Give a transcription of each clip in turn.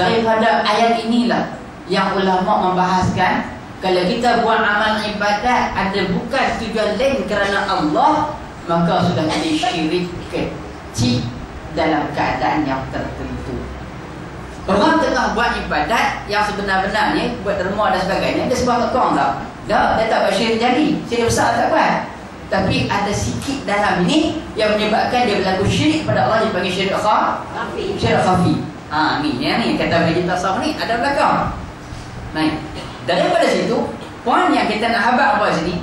Daripada ayat inilah yang ulama membahaskan, kalau kita buat amal ibadat ada bukan tujuan lain kerana Allah, maka sudah jadi syirik kecil dalam keadaan yang tertentu. Orang tengah buat ibadat yang sebenar-benarnya, buat derma dan sebagainya, dia sebab tekong tak? Tak, dia tak buat syirik jadi. Syirik besar tak buat. Tapi ada sikit dalam ini yang menyebabkan dia berlaku syirik pada Allah, dia panggil syirik khafi. Syirik khafi. Ni kata bagi tasawuf ni ada belakang. Baik. Daripada situ, poin yang kita nak habaq apa sini?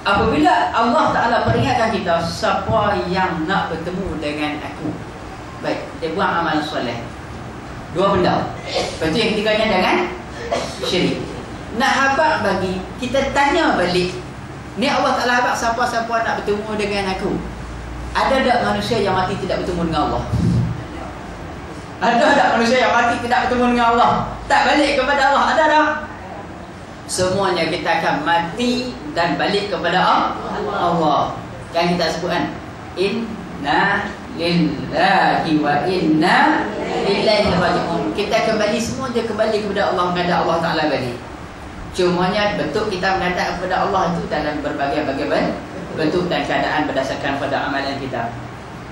Apabila Allah Ta'ala peringatkan kita, siapa yang nak bertemu dengan aku, baik, dia buat amal soleh. Dua benda. Lepas tu yang ketiganya jangan syirik. Nak habaq bagi, kita tanya balik, ni Allah Ta'ala habaq siapa-siapa nak bertemu dengan aku. Ada tak manusia yang mati tidak bertemu dengan Allah? Ada tak manusia yang mati tidak bertemu dengan Allah? Tak balik kepada Allah? Ada tak? Semuanya kita akan mati dan balik kepada Allah. Yang kita sebutkan, inna lillahi wa inna ilaihi raji'un. Kita kembali, semua dia kembali kepada Allah, menghadap Allah Ta'ala balik. Cumanya bentuk kita menghadap kepada Allah itu dalam berbagai-bagai bentuk dan keadaan berdasarkan pada amalan kita.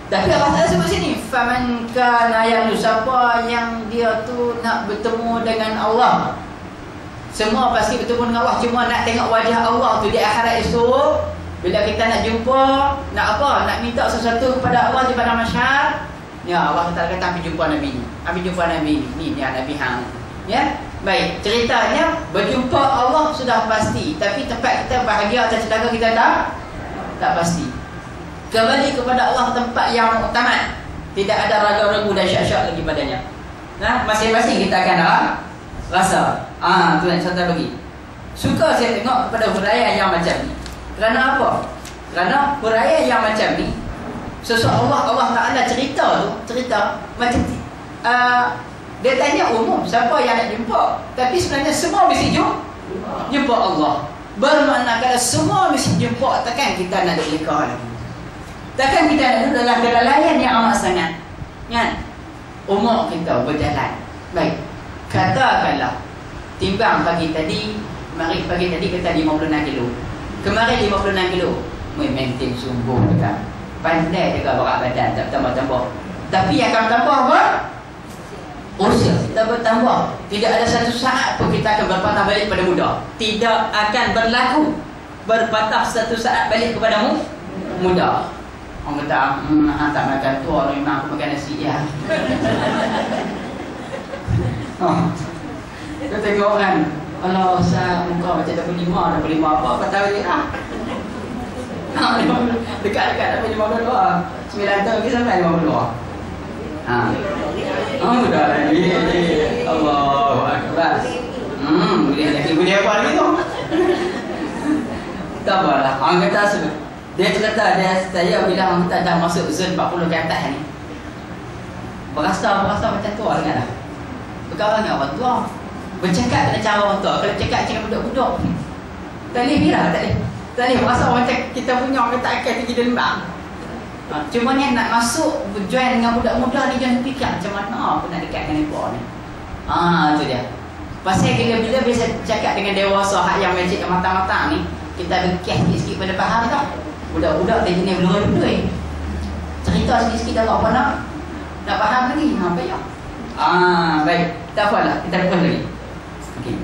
Tapi Allah Ta'ala sebut sini, faman kana ya'lamu, siapa yang dia tu nak bertemu dengan Allah. Semua pasti bertemu dengan Allah, cuma nak tengok wajah Allah tu di akhirat esok. Bila kita nak jumpa, nak apa? Nak minta sesuatu kepada Allah di padang mahsyar. Ya, Allah Ta'ala kata ambil jumpa Nabi ni. Ambil jumpa Nabi ni. Ni Nabi hang. Ya. Baik, ceritanya berjumpa Allah sudah pasti, tapi tempat kita bahagia atau celaka kita tak pasti. Kembali kepada Allah tempat yang utama. Tidak ada ragu-ragu dan syak-syak lagi padanya. Nah, masing-masing kita akan rasa. Tu yang saya bagi. Suka saya tengok kepada huraian yang macam ni. Kerana apa? Kerana huraian yang macam ni, sesuatu Allah Ta'ala cerita macam dia tanya umum siapa yang nak jumpa, tapi sebenarnya semua mesti jumpa Allah. Bermakna kalau semua mesti jumpa, takkan kita nak dekat lagi. Takkan kita nak duduk dalam kelalaian yang amat sangat. Kan? Umur kita berjalan. Baik. Katakanlah timbang pagi tadi, mari pagi tadi kita 56 kilo. Kemarin 56 kilo. Maintain sungguh dekat. Pandai jaga berat badan, tak tambah-tambah. Tapi yang akan tambah apa? Usia kita bertambah. Tidak ada satu saat pun kita akan berpatah balik pada muda. Tidak akan berlaku berpatah satu saat balik kepadamu muda. Orang kata, tak makan tua, memang aku makan nasi ya. Kita tengok kan, kalau saya muka macam 25 apa, apa tahu dia dekat-dekat sampai 52, 9 tahun lagi sampai 52. Sudah lagi. Allahu Akbar. Boleh apa lagi tu? Tak apalah. Orang kata sebut. Dia kata saya bila orang kata dah masuk zon 40 ke atas ni, berasa macam tua dengar dah. Berkawan dengan orang tua, bercakap dengan cara orang tua. Kalau cakap budak-budak, tak boleh birah, tak boleh berasa macam kita punya orang kata akan tinggi lembang. Cuma ni nak masuk join dengan budak muda ni, jangan fikir macam mana aku nak dekat dengan mereka ni. Tu dia. Pasal bila bisa cakap dengan dewasa hak yang magic matang-matang ni, kita bekeh sikit-sikit pada faham tak? Budak-budak dia jenis belum-belum cerita sikit-sikit dah apa nak faham lagi. Payah. Baik. Tak apalah, kita terus lagi. Okey.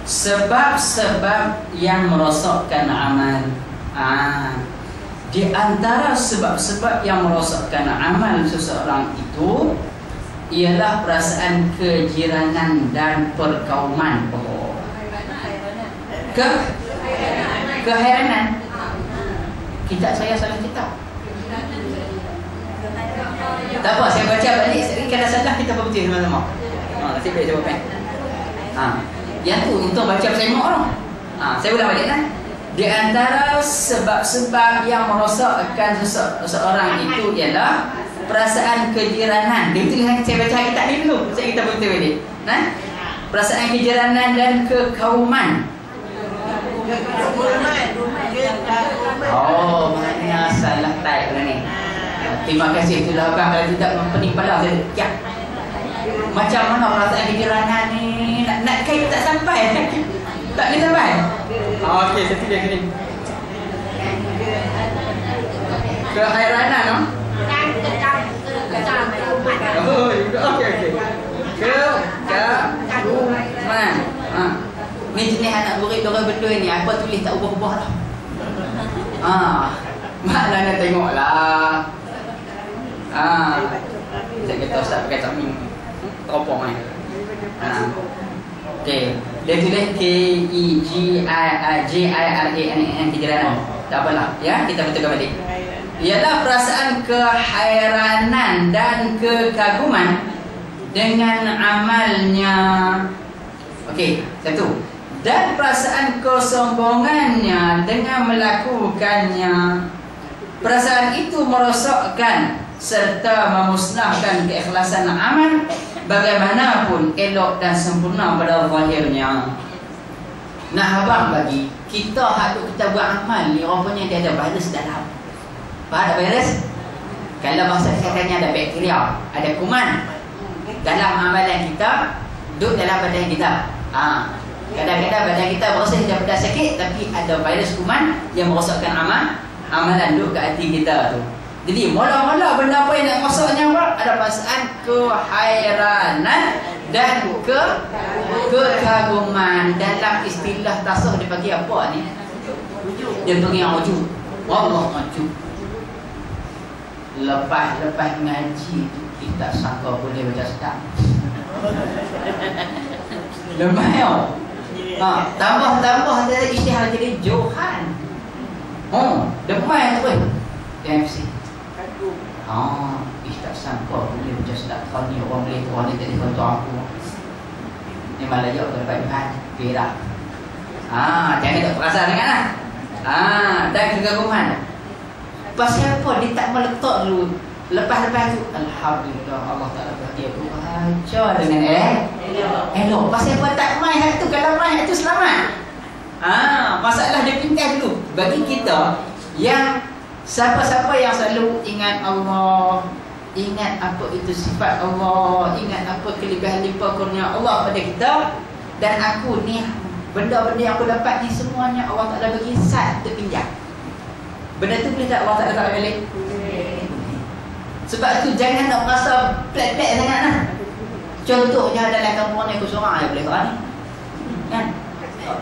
Sebab-sebab yang merosakkan amal. Di antara sebab-sebab yang merosakkan amal seseorang itu ialah perasaan kejiranan dan perkauman. Keheranan. Kita saya salah kitab. Tak apa, saya baca balik. Kalau salah kita berbetul sama-sama. Nasib baik jawapan. Yang tu untuk baca saya mak. Saya ulang balik lah. Di antara sebab-sebab yang merosakkan seseorang itu ialah perasaan kejiranan. Dia tulis saya baca kitab ni dulu. Saya kita betul balik. Perasaan kejiranan dan kekauman. Mana salah type lah ni. Terima kasih itulah abang. Kalau tidak pening kepala saya. Macam mana perasaan kegeranan ni? Nak kait tak sampai. Tak boleh sampai. Okey, saya tulis sini. Kehairanan, no? Oh, okey. Kekaguman. Ni jenis anak murid orang berdua ni, apa tulis tak ubah-ubah dah. Maknanya tengoklah. Saya kata ustaz pakai cermin teropong ni. Okey, dia tulis KEGIRANN kegeranan. Tak apalah, ya, kita betulkan balik. Ialah perasaan kehairanan dan kekaguman dengan amalnya. Okey, satu. Dan perasaan kesombongannya dengan melakukannya. Perasaan itu merosakkan serta memusnahkan keikhlasan amal bagaimanapun elok dan sempurna pada zahirnya. Nah, abang bagi kita hak kita buat amal ni rupanya dia ada virus dalam. Faham tak virus? Kalau bahasa kesehatannya ada bakteria, ada kuman dalam amalan kita, duduk dalam badan kita. Kadang-kadang badan kita berasa daripada sakit, tapi ada virus kuman yang merosakkan amalan duduk ke hati kita tu. Jadi mula-mula benda apa yang nak rosaknya apa? Ada perasaan kehairanan dan kekaguman. Dalam istilah tasawuf dia bagi apa ni? Dia bagi ujub. Allah ujub. Lepas ngaji tu kita sangka boleh baca sedap. Lemah ya. Tambah dia isytihar jadi Johan. Lemah tu pun. MC. Tak sangka boleh baca sedap. Kau ni orang boleh tu, orang ni tadi contoh aku. Ni Malaya tu dapat Johan. Perak. Jangan tak perasaan dengan lah. Dan kekaguman. Pasal apa dia tak meletak dulu. Lepas tu alhamdulillah Allah Taala bagi aku baca dengan elok. Pasal apa tak mai hak tu? Kalau mai hak tu selamat. Masalah dia pindah dulu. Bagi kita yang siapa-siapa yang selalu ingat Allah, ingat apa itu sifat Allah, ingat apa kelebihan limpah kurnia Allah pada kita, dan aku ni benda-benda yang aku dapat ni semuanya Allah Taala bagi sat terpinjam. Benda tu boleh tak Allah Taala tarik balik? Sebab tu jangan nak rasa plat-plat sangat lah. Contohnya dalam kampung ni aku seorang yang boleh kau ni. Kan?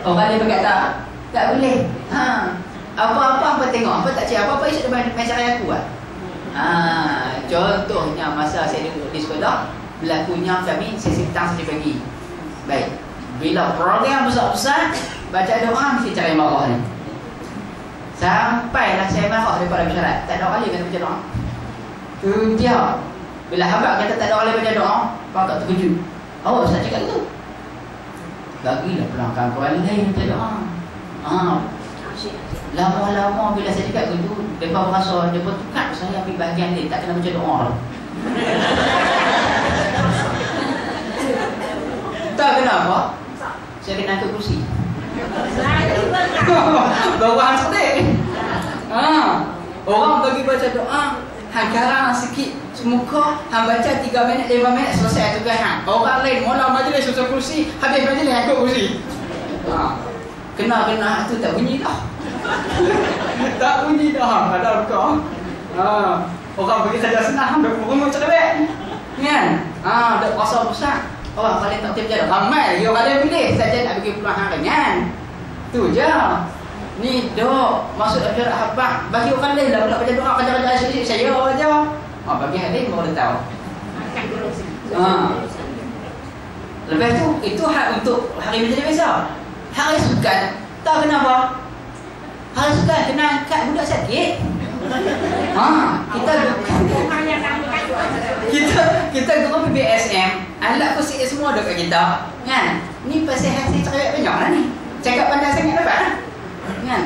Orang dia berkata tak boleh. Apa-apa tengok, apa tak cakap, apa-apa isu dia main cara aku lah. Contohnya masa saya duduk di sekolah, berlakunya kami sesi petang setiap pagi. Baik, bila program besar-besar, baca doa mesti cara yang marah ni. Sampailah saya marah daripada masyarakat. Tak ada kali kata baca doa. Tu dia. Bila habaq kata tak ada kali baca doa, kau tak terkejut. Saya cakap tu. Bagilah pelangkan kau lain baca doa. Lama-lama bila saya cakap gitu, mereka merasa, mereka tukar saya ambil bahagian dia, tak kena baca doa. Tak kenapa? Saya kena angkat kursi. Bawah sedih. Orang bagi baca doa, hang garang sikit semuka, hang baca 3 minit, 5 minit, selesai tugas hang. Orang lain mula majlis susah kursi, habis majlis angkat kursi. Kena tu tak bunyi dah. Tak bunyi dah, ada kau. Orang bagi saja senang, dah pun cerewet. Kan? Dah rasa besar. Orang kali tak boleh berjalan. Ramai lagi orang ada pilih saja nak bagi peluang hang kan. Tu je. Ni dok masuk dalam habaq bagi orang lain lah pula baca doa kerja-kerja sikit saya aja. Bagi hal lain baru tahu. Lepas tu itu hak untuk hari menjadi biasa. Hari sukan tak kenapa? Hari sukan kena angkat budak sakit. Kita guru PBSM, alat kursi semua ada kat kita. Kan? Ni pasal hasil cerewet banyak lah ni. Cakap pandai sangat dapat lah. Kan?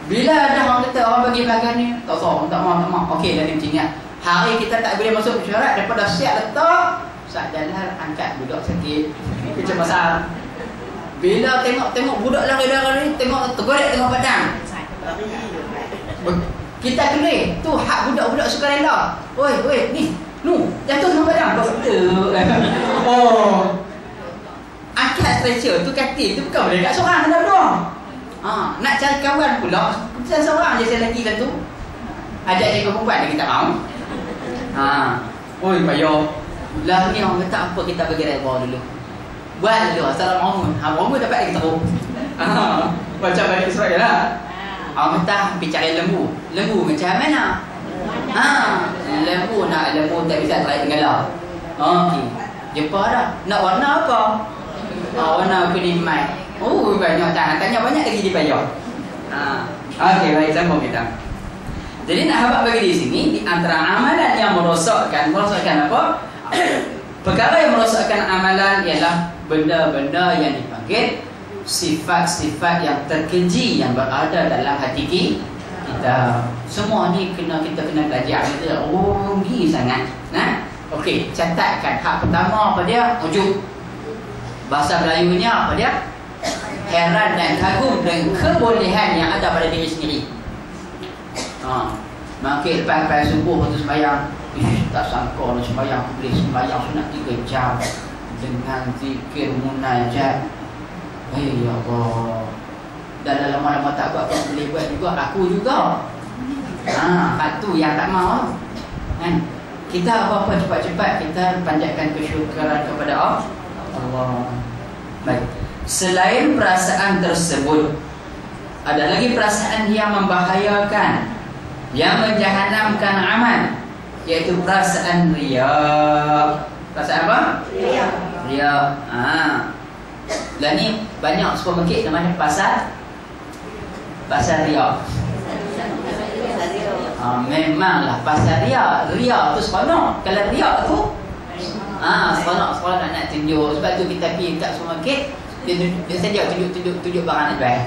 Bila ada orang kata orang bagi bahagian ni, tak mau. Okey, dah macam ingat. Hari kita tak boleh masuk mesyuarat daripada siap letak, saat jalan angkat budak sakit. Kecemasan. Bila tengok budak lari-lari, tengok tergolek tengok badan. Kita kena tu hak budak-budak sukarela. Oi, ni jatuh sama badan. Oh. Akad stretcher tu katil tu bukan boleh dekat seorang kena berdua. Nak cari kawan pula, kita seorang je saya lagi lah tu. Ajak dia ke perempuan dia tak mau. Oi payah. Lah ni orang kata apa kita bagi redha dulu. Buat dulu Assalamualaikum. Bangun dapat lagi teruk. Macam balik Israel lah. Orang kata pergi cari lembu. Lembu macam mana? Lembu tak bisa terakhir tenggelam. Okey. Jumpa dah. Nak warna apa? Warna kuning mai. Banyak tanya banyak lagi dia payah. Okey, baik sambung kita. Jadi nak habaq bagi di sini di antara amalan yang merosakkan apa? Perkara yang merosakkan amalan ialah benda-benda yang dipanggil sifat-sifat yang terkeji yang berada dalam hati kita. Semua ni kita kena belajar. Kita rugi sangat. Okey, catatkan. Hak pertama apa dia? Ujub. Bahasa Melayunya apa dia? Heran dan kagum dengan kebolehan yang ada pada diri sendiri. Makin lepas subuh waktu sembahyang, tak sangka nak sembahyang boleh sembahyang sunat 3 jam dengan zikir munajat. Ya Allah. Dan lama-lama tak buat apa boleh buat juga, aku juga. Itu yang tak mau. Kan? Kita apa-apa cepat-cepat kita panjatkan kesyukuran kepada Allah. Baik. Selain perasaan tersebut, ada lagi perasaan yang membahayakan, yang menjahanamkan amal, iaitu perasaan riya. Perasaan apa? Riya. Dan ni banyak supermarket namanya pasar riya. Memanglah pasar riya. Riya tu seronok. Kalau riya tu seronok nak tunjuk. Sebab tu kita pergi kat supermarket, dia saja tunjuk barang nak jual.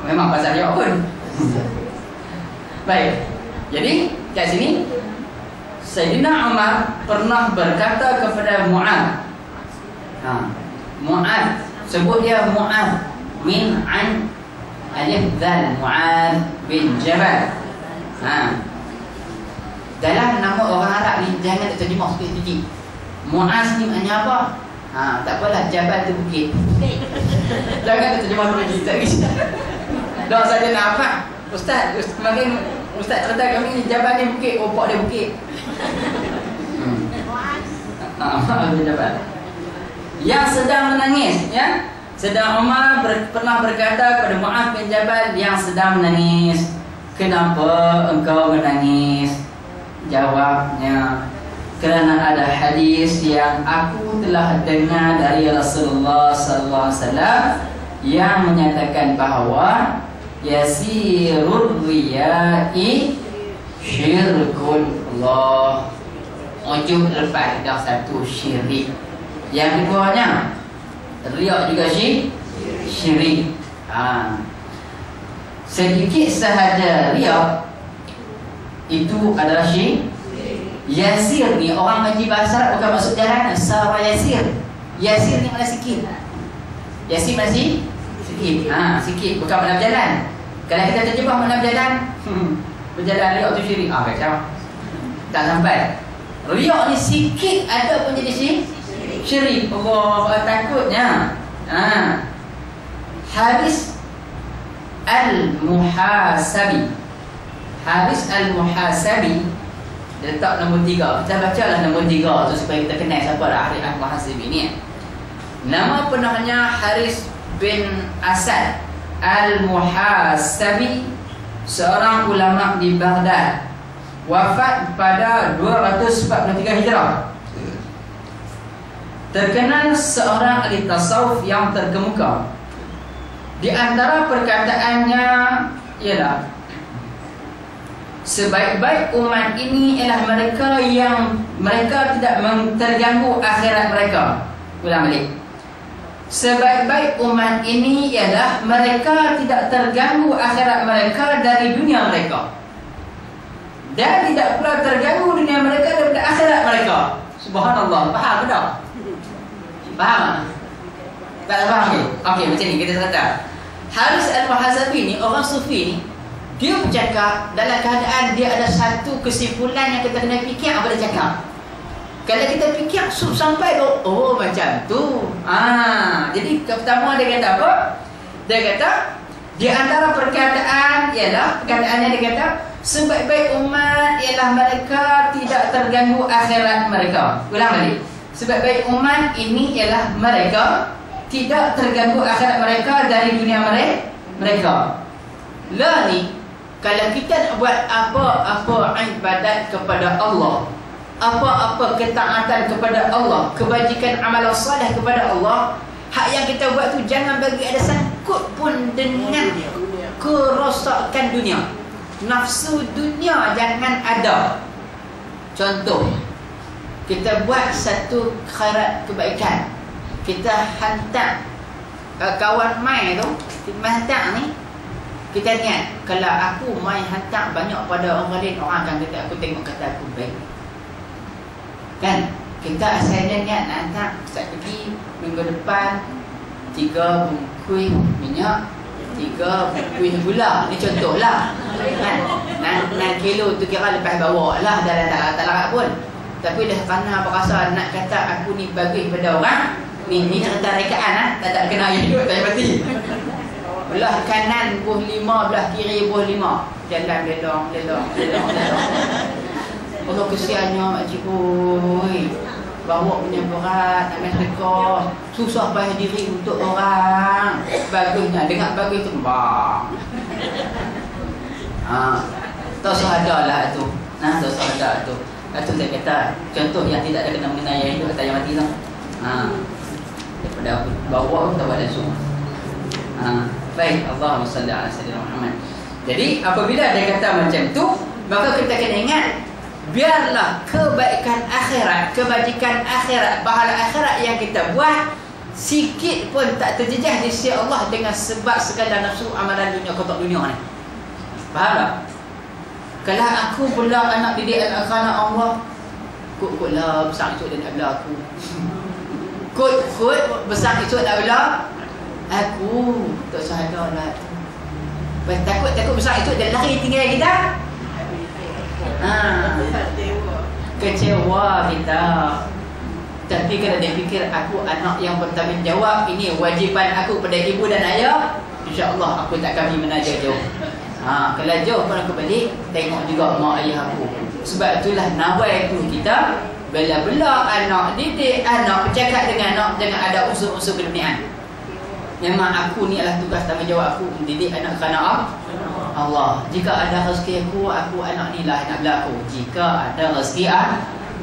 Memang pasar riya pun. Baik. Jadi kat sini Sayyidina Umar pernah berkata kepada Mu'adz. Mu'adz, sebut dia Mu'adz min an alif dzal, Mu'adz bin Jabal. Dalam nama orang Arab ni jangan tak terjemah sikit-sikit. Mu'adz ni maknanya apa? Tak apalah, Jabal tu bukit. Jangan tak terjemah sikit tak bisa. Dah saja nak apa? Ustaz, kemarin Ustaz cerita kami ni Jabal ni bukit, opak dia bukit. Jabal yang sedang menangis, ya. Sedang Umar pernah berkata kepada Mu'adz bin Jabal yang sedang menangis, "Kenapa engkau menangis?" Jawabnya, "Kerana ada hadis yang aku telah dengar dari Rasulullah sallallahu alaihi wasallam yang menyatakan bahawa yasirur riya'i syirkun." Allah. Ujung lepas dah satu syirik. Yang keduanya riya juga syirik. Sedikit sahaja riya itu adalah syirik. Yasir ni orang ngaji bahasa Arab bukan maksud jalanan. Sara yasir. Yasir ni mana sikit. Yasir mana sikit. Sikit bukan mana berjalan. Kalau kita terjemah mana berjalan, berjalan riya tu syirik. Kacau. Tak sampai. Riya ni sikit ada pun jadi syirik. Allah, takutnya. Haris Al-Muhasabi. Haris Al-Muhasabi letak nombor 3. Kita bacalah nombor 3 tu supaya kita kenal siapa lah Haris Al-Muhasabi ni. Nama penamanya Haris bin Asad Al-Muhasabi, seorang ulama di Baghdad, wafat pada 243 Hijrah. Terkenal seorang ahli tasawuf yang terkemuka. Di antara perkataannya ialah, sebaik-baik umat ini ialah mereka yang mereka tidak terganggu akhirat mereka. Ulang balik. Sebaik-baik umat ini ialah mereka tidak terganggu akhirat mereka dari dunia mereka, dan tidak pula terganggu dunia mereka daripada akhirat mereka. Subhanallah. Faham ke tak? Faham? Tak faham ke? Okey, macam ni kita kata. Haris Al-Muhasabi ni orang sufi ni, Dia bercakap dalam keadaan dia ada satu kesimpulan yang kita kena fikir apa dia cakap. Kalau kita fikir sampai oh macam tu. Jadi pertama dia kata apa? Dia kata di antara perkataan ialah perkataannya dia kata sebaik-baik umat ialah mereka tidak terganggu akhirat mereka. Ulang balik. Sebaik-baik umat ini ialah mereka tidak terganggu akhirat mereka dari dunia mereka. Lah ni kalau kita nak buat apa-apa ibadat kepada Allah, apa-apa ketaatan kepada Allah, kebajikan amalan soleh kepada Allah, hak yang kita buat tu jangan bagi ada sangkut pun dengan kerosakan dunia. Nafsu dunia jangan ada. Contoh, kita buat satu khairat kebaikan, kita hantar kawan mai tu, kita hantar ni, kita niat kalau aku mai hantar banyak pada orang lain, orang akan kata aku tengok kata aku baik. Kan? Kita asalnya niat nak hantar, start pergi minggu depan 3 bungkus minyak, 3 bungkus gula. Ni contohlah. Kan? 6 kilo tu kira lepas bawa lah, dah tak larat pun. Tapi dah kerana berasa nak kata aku ni bagus pada orang, ni nak kata rekaan tak kena air hidup, tak mati. Belah kanan buh 5, belah kiri buh 5. Jalan lelong. Allah kesiannya makcik oi. Bawa punya berat, nak main rekod, susah payah diri untuk orang. Bagusnya, dengar bagus tu bang. Tak sahada lah tu. Tak sahada tu. Itu saya kata contoh yang tidak ada kena mengenai yang hidup kata yang mati lah. Daripada aku bawa aku tak buat langsung. Baik, Allahumma salli ala sayyidina Muhammad. Jadi apabila dia kata macam tu, maka kita kena ingat, biarlah kebaikan akhirat, kebajikan akhirat, pahala akhirat yang kita buat sikit pun tak terjejah di sisi Allah dengan sebab segala nafsu amalan dunia, kotak dunia ni. Faham tak? Kalau aku bela anak didik anak Allah, kot-kotlah besar esok dia nak bela aku. Kot besar esok nak bela aku. Tak sadar lah. Takut besar esok dia lari tinggal kita. Kecewa kita. Tapi kalau dia fikir aku anak yang bertanggungjawab, ini wajipan aku pada ibu dan ayah, insya-Allah aku tak kami menajak jauh. Kalau jauh pun aku balik, tengok juga mak ayah aku. Sebab itulah nawai tu kita bela-bela anak didik, anak bercakap dengan anak, jangan ada unsur-unsur keduniaan. Memang aku ni adalah tugas tanggungjawab aku mendidik anak kerana Allah. Jika ada rezeki aku anak ni lah nak bela aku. Jika ada rezeki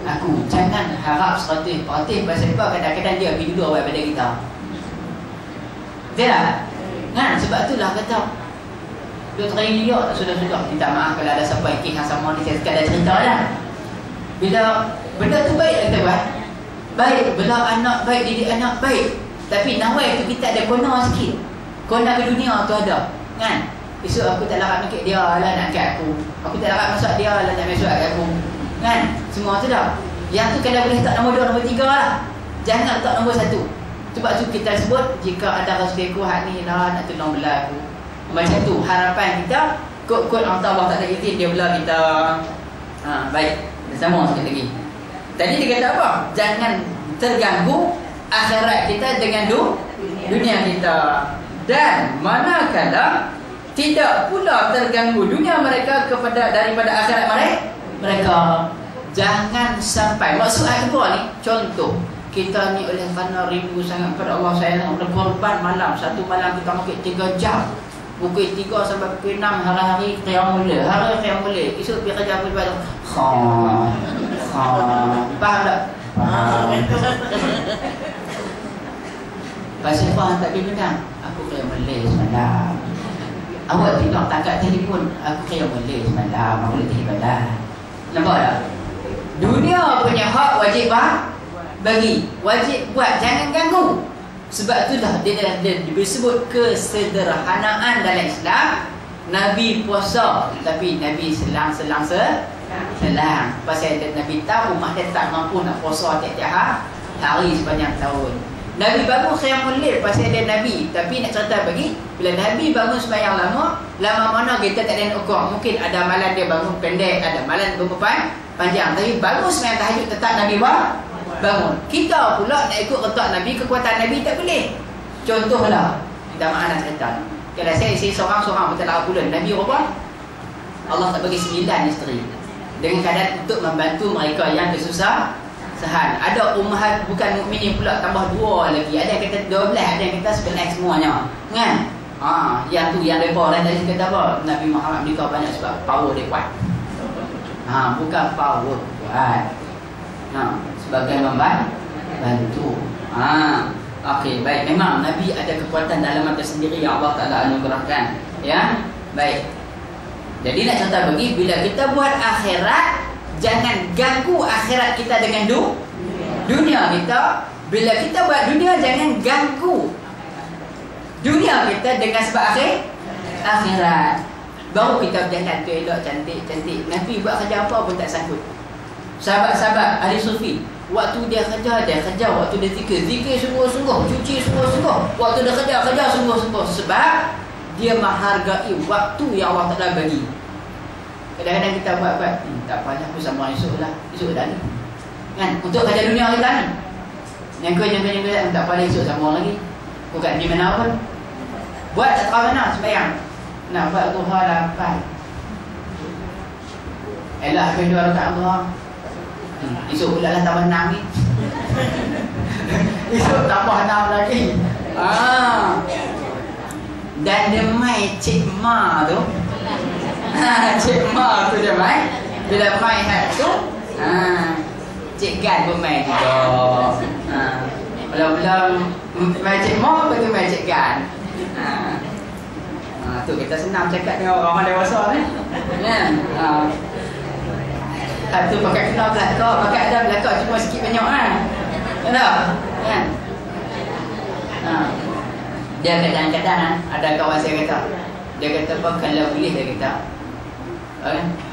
aku, jangan harap 100% pasal apa kadang-kadang dia pergi duduk awal pada kita. Betul tak? Kan? Sebab itulah kata Dr. Ilya sudah minta maaf kalau ada siapa yang kisah sama ni, saya sekadar cerita lah. Bila benda tu baik kita buat, baik bela anak, baik didik anak, baik. Tapi nawai tu kita ada kona sikit. Kona ke dunia tu ada, kan? Esok aku tak larat mikir dia lah nak kat aku. Aku tak larat masak dia lah nak masuk kat aku. Kan? Semua tu dah. Yang tu kalau boleh tak nombor 2, nombor 3 lah. Jangan letak nombor 1. Sebab tu kita sebut jika ada rezeki aku hak ni lah nak tolong bela aku. Macam tu harapan kita. Kod-kod Allah tak ada izin dia bela kita. Baik. Bersama sikit lagi. Tadi dia kata apa? Jangan terganggu akhirat kita dengan dunia kita. Dan manakala tidak pula terganggu dunia mereka daripada akhirat mereka. Jangan sampai. Maksud apa ni? Contoh, kita ni oleh kerana rindu sangat kepada Allah, saya nak berkorban malam. Satu malam kita makan 3 jam. Pukul 3 sampai pukul 6 hari-hari qiyamul lail. Hari qiyamul lail. Esok pergi kerja pukul 4. Faham tak? Pasal faham tak bimbingan? Aku qiyamul lail semalam. Awak tidak tangkap telefon, aku qiyamul lail semalam. Aku boleh ibadah. Nampak tak? Dunia punya hak wajib bagi, wajib buat, jangan ganggu. Sebab itulah dia disebut kesederhanaan dalam Islam. Nabi puasa tapi Nabi selang. Pasal Nabi tahu umat dia tak mampu nak puasa tiap-tiap hari sepanjang tahun. Nabi bangun qiyamul lail pasal dia Nabi. Tapi nak cerita bagi, bila Nabi bangun sembahyang lama mana kita tak ada nak ukur. Mungkin ada malam dia bangun pendek, ada malam bangun panjang. Tapi bangun sembahyang tahajud tetap Nabi bangun. Kita pula nak ikut retak Nabi, kekuatan Nabi tak boleh. Contohlah, kita maaf nak cerita. Kalau saya seorang-seorang bertalak bulan, Nabi berapa? Allah tak bagi 9 isteri. Dengan keadaan untuk membantu mereka yang kesusahan. Ada ummahat bukan mukminin pula tambah 2 lagi. Ada yang kata 12, ada yang kata 11 semuanya. Kan? Yang tu yang depa orang tadi kata apa? Nabi Muhammad nikah banyak sebab power dia kuat. Bukan power kuat. Sebagai membantu. Okey, baik. Memang Nabi ada kekuatan dalaman tersendiri yang Allah Taala anugerahkan. Ya. Baik. Jadi nak contoh bagi, bila kita buat akhirat, jangan ganggu akhirat kita dengan dunia kita. Bila kita buat dunia, jangan ganggu dunia kita dengan sebab akhirat. Baru kita berjalan tu elok, cantik. Nabi buat kerja apa pun tak sangkut. Sahabat-sahabat ahli sufi, waktu dia kerja, waktu dia zikir sungguh-sungguh, cuci sungguh-sungguh, waktu dia kerja sungguh-sungguh. Sebab dia menghargai waktu yang Allah Ta'ala bagi. Kadang-kadang kita buat tak apa, aku sama esok dah ni. Kan? Untuk kerja dunia kita ni. Yang tak apa, esok sama lagi. Bukan di mana pun. Buat tak tahu mana sembahyang. Nak buat duha 8. Elah habis 2 rakaat duha. Esok pula lah tambah 6 ni. Esok tambah 6 lagi. Dan dia main Cik Ma tu. Cik Ma tu dia main. Bila main hat tu, Cik Gan pun main juga. Belum main Cik Ma, bagi main Cik Gan. Tu kita senang cakap dengan orang dewasa ni. Kan? Tu pakai kena belakang, pakai ada belakang cuma sikit banyak kan. Kan? Dia kadang-kadang ada kawan saya kata, dia kata apa, kalau boleh dia kata,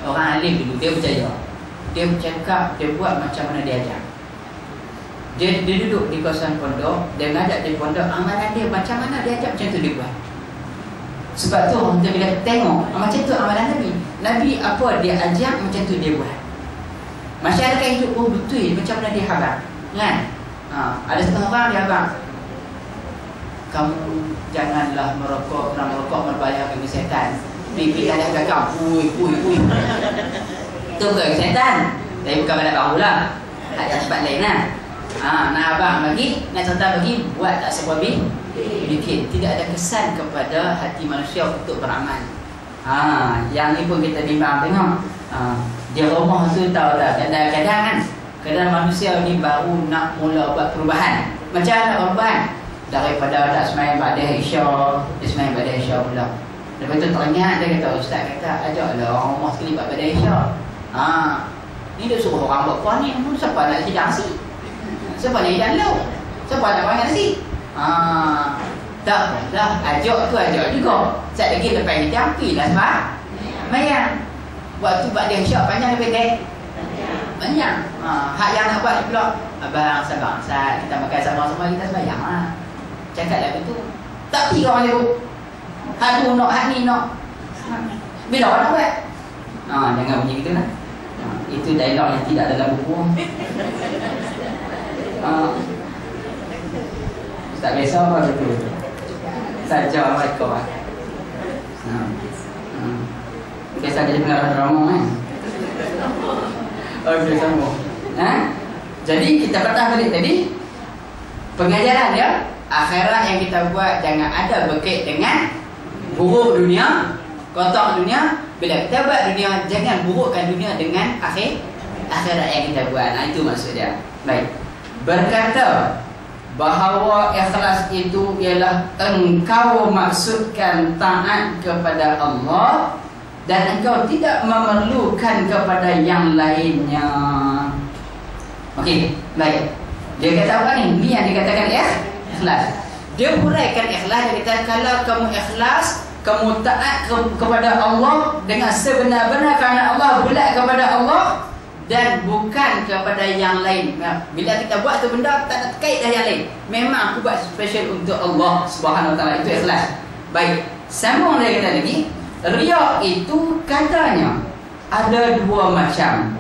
orang alim dulu dia percaya, dia bercakap, dia buat macam mana dia ajar. Dia duduk di kawasan pondok, dia ngajak di pondok, amalan dia macam mana dia ajar, macam tu dia buat. Sebab tu kita bila tengok macam tu amalan Nabi apa dia ajar, macam tu dia buat. Masyarakat hidup betul macam mana dia habang. Kan? Ada setengah orang dia habang, kamu janganlah merokok, kerana merokok membahayakan kesihatan. Pipi ada gagal, pui. Itu bukan kesihatan. Tapi bukan pada bahu lah. Ada tempat lain lah. Nak abang bagi, nak cerita bagi, buat tak sebuah bikin. Tidak ada kesan kepada hati manusia untuk beramal. Yang ni pun kita bimbang tengok. Dia rumah tu tahu tak, kadang-kadang kan, manusia ni baru nak mula buat perubahan. Macam nak perubahan? Daripada tak sembahyang pada Isyak, dia sembahyang pada Isyak pula. Lepas tu teringat, dia kata, ustaz kata, ajaklah orang rumah sekali buat pada Isyak. Ni dia suruh orang buat puan ni, siapa nak hidang nasi? Siapa nak hidang lauk? Siapa nak banyak nasi? Tak dah, ajak tu ajak juga. Sat lagi lepas hidang, pergilah sebab mayang. Waktu buat dia Isyak panjang lebih pendek? Banyak. Hak yang nak buat pula, abang sabar, Ustaz, kita makan sama-sama, kita sembahyang lah. Cakap lah betul. Tak pergi orang dia. Hak tu nak, hak ni nak. Bila orang nak buat? Jangan bunyi gitu lah. Itu dialog yang tidak dalam buku. Tak biasa apa betul. Saja mereka. Biasa jadi pengarah drama kan. Okey, sama. Jadi kita patah balik tadi, pengajaran dia, akhirat yang kita buat jangan ada berkait dengan buruk dunia, kotor dunia. Bila kita buat dunia, jangan burukkan dunia dengan akhirat yang kita buat. Itu maksud dia. Baik. Berkata bahawa ikhlas itu ialah engkau maksudkan taat kepada Allah dan engkau tidak memerlukan kepada yang lainnya. Okey, baik. Dia kata apa ni? Ni yang dikatakan ikhlas. Dia huraikan ikhlas. Dia kata kalau kamu ikhlas, kamu taat kepada Allah dengan sebenar-benar kerana Allah, bulat kepada Allah, dan bukan kepada yang lain. Bila kita buat tu benda tak nak terkait dengan yang lain. Memang aku buat special untuk Allah Subhanahu Wa Taala. Itu ikhlas. Baik, sambung lagi kita lagi. Riya itu katanya ada dua macam.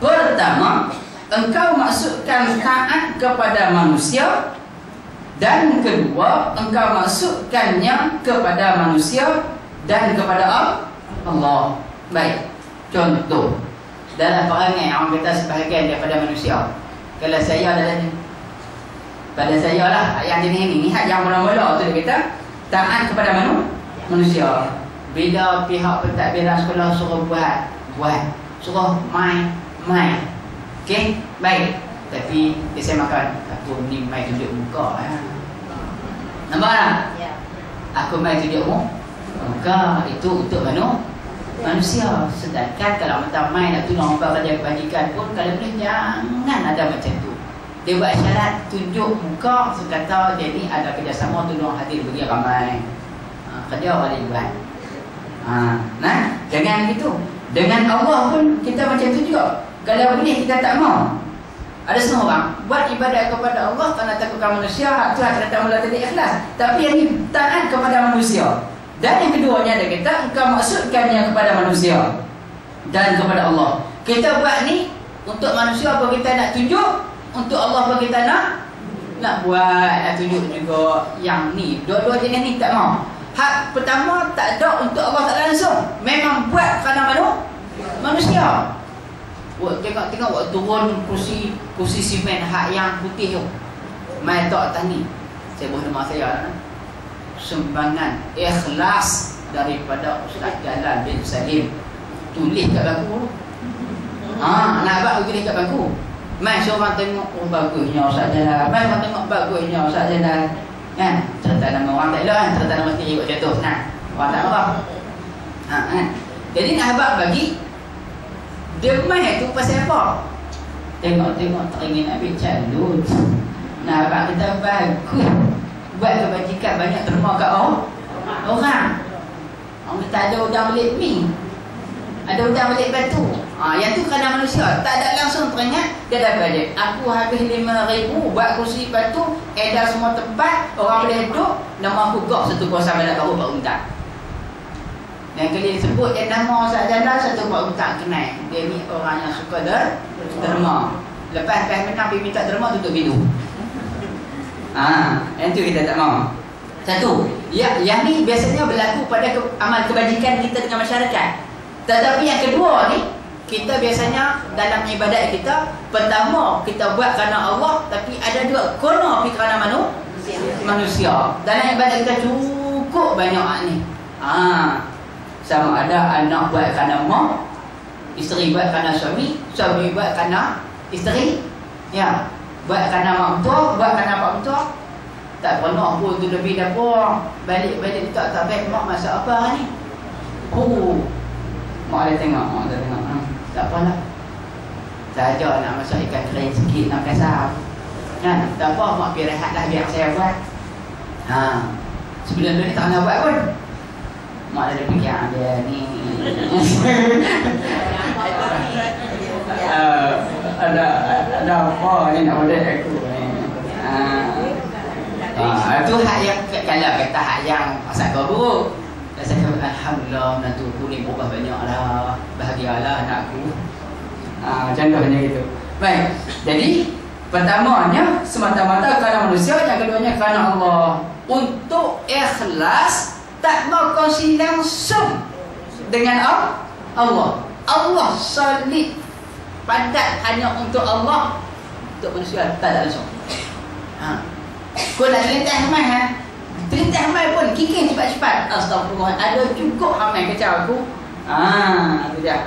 Pertama, engkau maksudkan taat kepada manusia, dan kedua, engkau maksudkannya kepada manusia dan kepada Allah. Baik, contoh dalam perangai orang kata sebahagian daripada manusia. Kalau saya adalah pada saya lah yang jenis ini, hak yang mula-mula tu dia kata taat kepada manusia. Bila pihak pentadbiran sekolah suruh buat, suruh main. Okey, baik. Tapi dia saya makan, aku ni main tunjuk muka nampak tak? Ya. Aku main tunjuk muka, itu untuk manusia. Sedangkan kalau minta main nak tolong orang kerja kebajikan pun, kalau boleh jangan ada macam tu. Dia buat syarat tunjuk muka, sekata dia ni ada kerjasama tolong hadir bagi ramai. Kerja boleh buat. Nah, jangan gitu. Dengan Allah pun kita macam tu juga. Kalau boleh kita tak mau. Ada setengah orang buat ibadat kepada Allah kerana takutkan manusia, hak tu hak kata mula tadi ikhlas. Tapi yang ni taat kepada manusia. Dan yang keduanya dia kata engkau maksudkannya kepada manusia dan kepada Allah. Kita buat ni untuk manusia apa kita nak tunjuk, untuk Allah apa kita nak buat, nak tunjuk juga. Yang ni dua-dua jenis ni tak mau. Hak pertama tak ada untuk Allah tak langsung, memang buat kerana manusia. Tengok buat turun kursi simen hak yang putih tu. Mai tok tani. Saya buat nama saya. Sumbangan ikhlas daripada Ustaz Jalal bin Salim. Tulis kat bangku. Nak buat tulis kat bangku. Mai seorang tengok bagusnya Ustaz Jalal. Mai orang tengok bagusnya Ustaz Jalal. Kan? Cerita nama orang tak elok kan? Cerita nama sendiri buat contoh. Nah, orang tak apa. Jadi nak habaq bagi dia main tu pasal apa? Tengok teringin nak ambil calon. Nah, abang kita bagus. Buat kebajikan banyak terima kat orang. Orang kata ada udang belik mi. Ada udang belik batu. Yang tu kerana manusia. Tak ada langsung teringat. Dia dah budget. Aku habis 5,000 buat kursi batu. Edar semua tempat. Orang boleh duduk. Nama aku gok satu kuasa banyak tahu Pak Untak. Dan kalau dia sebut yang nama Ustaz Jalal, satu Pak Untak kenal. Dia ni orang yang suka derma. Lepas menang pergi minta derma, tutup pintu. Yang tu kita tak mahu. Satu, yang ni biasanya berlaku pada amal kebajikan kita dengan masyarakat. Tetapi yang kedua ni, kita biasanya dalam ibadat kita, pertama kita buat kerana Allah, tapi ada juga kono pergi kerana manusia. Dalam ibadat kita cukup banyak ni. Sama ada anak buat kerana mak, isteri buat kerana suami buat kerana isteri. Ya, buat kerana mak mentua, buat kerana pak mentua. Tak pernah pun tu lebih dapur. Balik tak baik, mak masak apa ni? Mak ada tengok. Tak apalah. Saja nak masak ikan kering sikit, nak kasar. Kan? Tak apa, mak pergi rehat lah biar saya buat. Sebelum tu ni tak nak buat pun. Mak ada fikir dia ni. Ada apa ni nak boleh aku ni. Itu hak yang kalau kata hak yang pasal kau buruk. Saya kata alhamdulillah menantu aku ni berubah banyaklah. Bahagialah anakku. Contohnya gitu. Baik. Jadi pertamanya semata-mata kerana manusia, yang keduanya kerana Allah. Untuk ikhlas tak mau kongsi langsung dengan Allah. Allah solid padat hanya untuk Allah, untuk manusia tak ada langsung. Kau nak terintah hamai terintah hamai pun kikir cepat-cepat. Astagfirullah, ada cukup hamai kacau aku. Itu dia.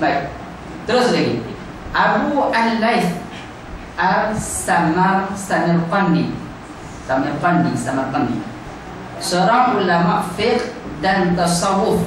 Baik. Terus lagi. Abu Al-Laith Al-Samarqandi, seorang ulama fiqh dan tasawuf